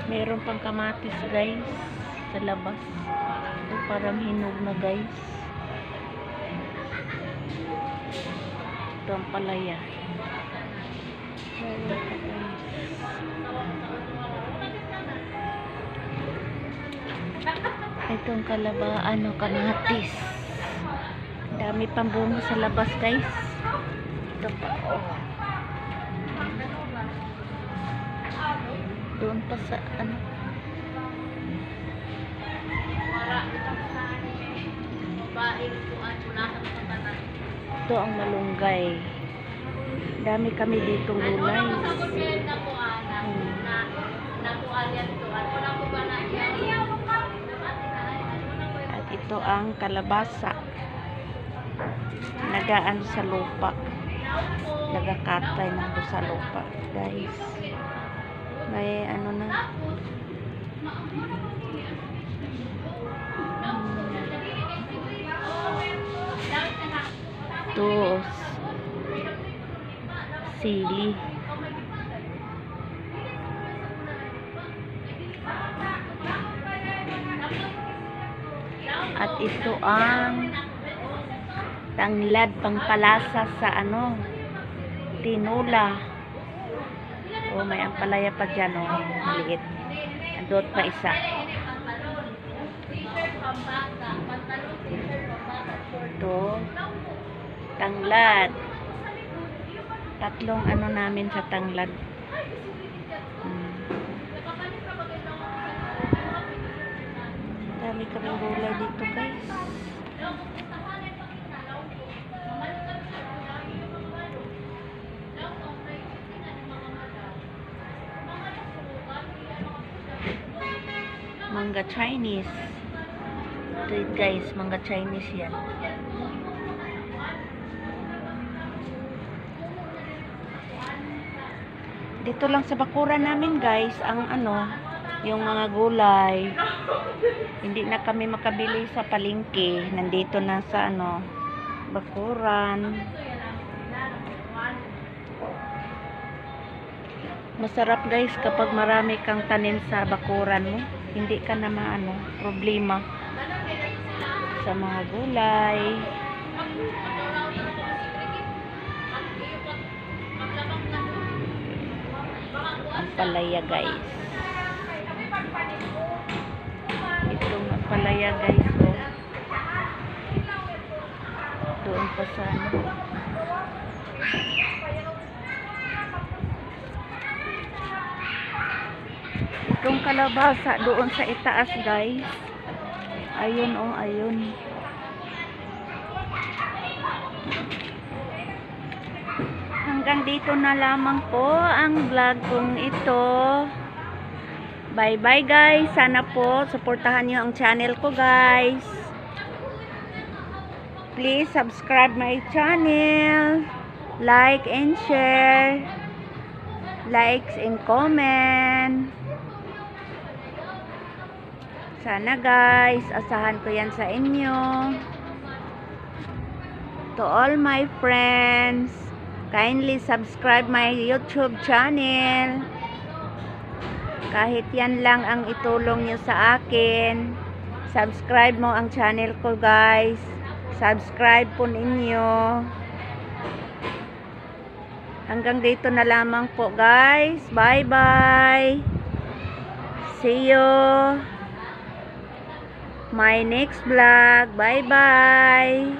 Meron pang kamatis guys sa labas. Ito parang hinog na guys. Ito ang palaya. Meron pa guys. Itong kamatis. Dami pang bunga sa labas guys. Ito pa doon pa sa ito ang malunggay. Dami kami dito gulay. At ito ang kalabasa. Nagaan sa lupa. Nagakatay ng sa lupa guys. May na ito sili at ito ang tanglad pangpalasa sa tinola. May ampalaya pa dyan maliit. Andot pa isa. Ito tanglad. Tatlong namin sa tanglad. Dami kaming gulay dito guys. Mangga Chinese. Ito guys, mangga Chinese yan. Dito lang sa bakuran namin guys, ang yung mga gulay. Hindi na kami makabili sa palengke. Nandito na sa bakuran. Masarap guys kapag marami kang tanim sa bakuran mo. Hindi ka na problema sa mga gulay. Ang palaya guys. Ito ang palaya guys. Doon pa sa itong kalabasa doon sa itaas guys. Ayun ayun. Hanggang dito na lamang po ang vlog kong ito. Bye bye guys. Sana po suportahan nyo ang channel ko guys. Please subscribe my channel. Like and share. Likes and comment. Sana guys, asahan ko yan sa inyo. To all my friends, kindly subscribe my YouTube channel. Kahit yan lang ang itulong nyo sa akin. Subscribe mo ang channel ko guys. Subscribe po ninyo. Hanggang dito na lamang po guys. Bye bye. See you my next vlog. Bye bye.